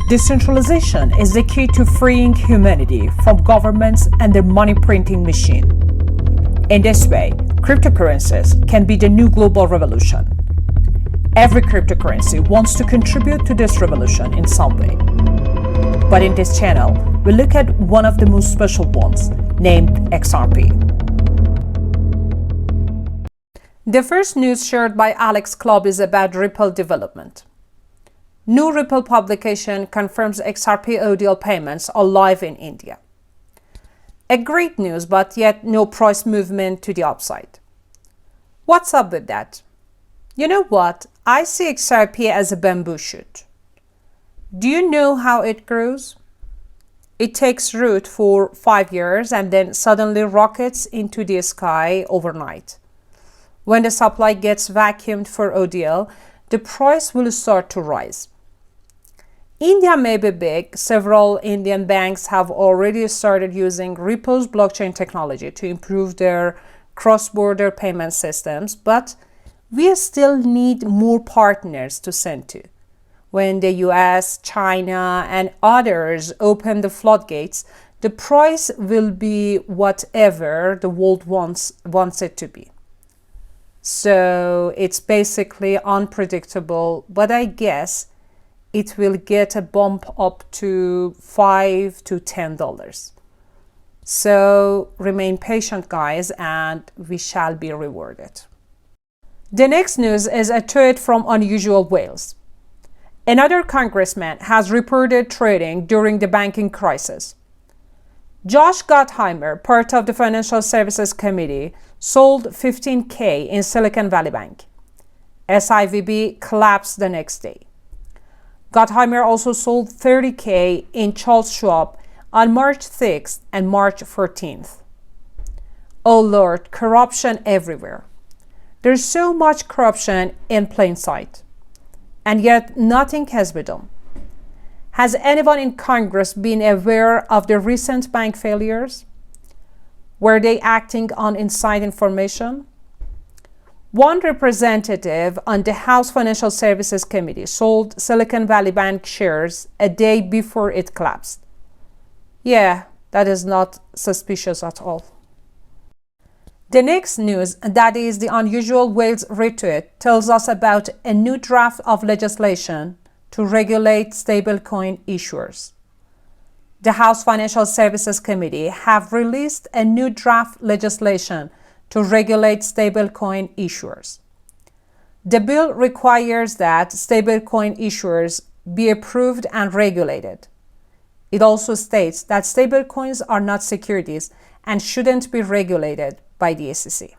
Decentralization is the key to freeing humanity from governments and their money printing machine. In this way, cryptocurrencies can be the new global revolution. Every cryptocurrency wants to contribute to this revolution in some way. But in this channel, we look at one of the most special ones, named XRP. The first news shared by Alex Club is about Ripple development. New Ripple publication confirms XRP ODL payments are live in India. A great news, but yet no price movement to the upside. What's up with that? You know what? I see XRP as a bamboo shoot. Do you know how it grows? It takes root for 5 years and then suddenly rockets into the sky overnight. When the supply gets vacuumed for ODL, the price will start to rise. India may be big. Several Indian banks have already started using Ripple's blockchain technology to improve their cross-border payment systems, but we still need more partners to send to. When the US, China, and others open the floodgates, the price will be whatever the world wants it to be. So it's basically unpredictable, but I guess it will get a bump up to $5 to $10. So remain patient, guys, and we shall be rewarded. The next news is a tweet from unusual Wales. Another congressman has reported trading during the banking crisis. Josh Gottheimer, part of the Financial Services Committee, sold $15,000 in Silicon Valley Bank. SIVB collapsed the next day. Gottheimer also sold $30,000 in Charles Schwab on March 6th and March 14th. Oh Lord, corruption everywhere. There's so much corruption in plain sight, and yet nothing has been done. Has anyone in Congress been aware of the recent bank failures? Were they acting on inside information? One representative on the House Financial Services Committee sold Silicon Valley Bank shares a day before it collapsed. Yeah, that is not suspicious at all. The next news, that is the unusual Wales retweet, tells us about a new draft of legislation to regulate stablecoin issuers. The House Financial Services Committee have released a new draft legislation to regulate stablecoin issuers. The bill requires that stablecoin issuers be approved and regulated. It also states that stablecoins are not securities and shouldn't be regulated by the SEC.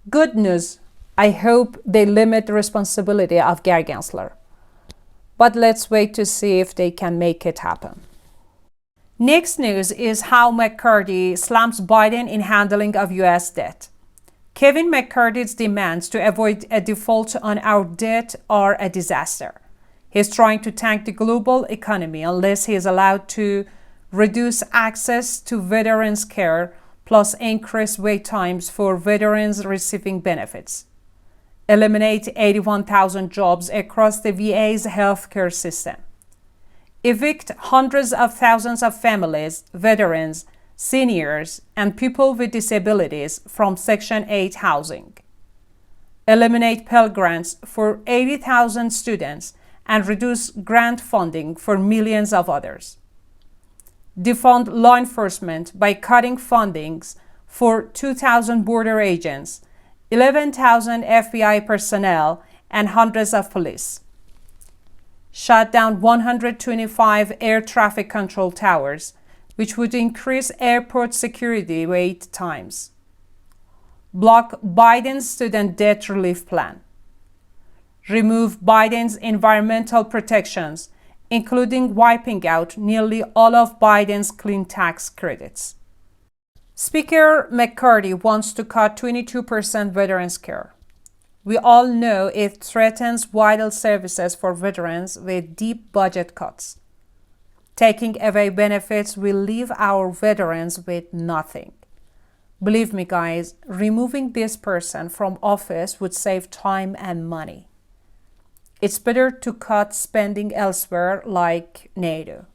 Good news. I hope they limit the responsibility of Gary Gensler. But let's wait to see if they can make it happen. Next news is how McCarthy slams Biden in handling of U.S. debt. Kevin McCarthy's demands to avoid a default on our debt are a disaster. He's trying to tank the global economy unless he is allowed to reduce access to veterans' care plus increase wait times for veterans receiving benefits. Eliminate 81,000 jobs across the VA's healthcare system. Evict hundreds of thousands of families, veterans, seniors, and people with disabilities from Section 8 housing. Eliminate Pell Grants for 80,000 students and reduce grant funding for millions of others. Defund law enforcement by cutting fundings for 2,000 border agents, 11,000 FBI personnel, and hundreds of police. Shut down 125 air traffic control towers, which would increase airport security wait times. Block Biden's student debt relief plan. Remove Biden's environmental protections, including wiping out nearly all of Biden's clean tax credits. Speaker McCarthy wants to cut 22% veterans care. We all know it threatens vital services for veterans with deep budget cuts. Taking away benefits will leave our veterans with nothing. Believe me, guys, removing this person from office would save time and money. It's better to cut spending elsewhere like NATO.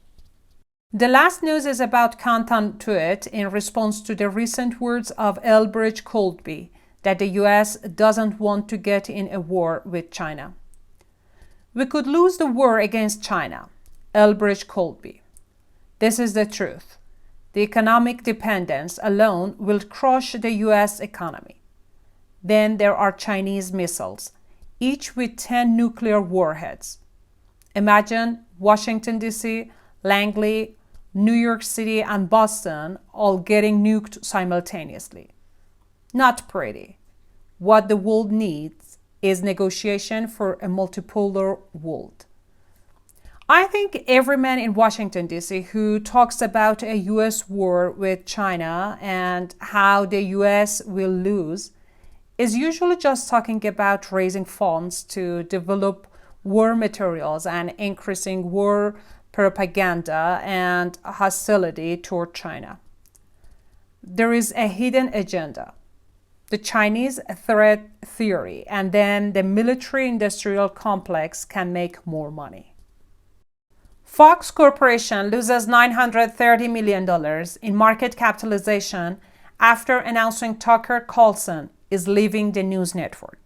The last news is about Canton Tweet in response to the recent words of Elbridge Colby that the US doesn't want to get in a war with China. We could lose the war against China, Elbridge Colby. This is the truth. The economic dependence alone will crush the US economy. Then there are Chinese missiles, each with 10 nuclear warheads. Imagine Washington, D.C., Langley, New York City, and Boston all getting nuked simultaneously. Not pretty. What the world needs is negotiation for a multipolar world. I think every man in Washington, D.C. who talks about a U.S. war with China and how the U.S. will lose is usually just talking about raising funds to develop war materials and increasing war propaganda and hostility toward China. There is a hidden agenda, the Chinese threat theory, and then the military-industrial complex can make more money. Fox Corporation loses $930 million in market capitalization after announcing Tucker Carlson is leaving the news network.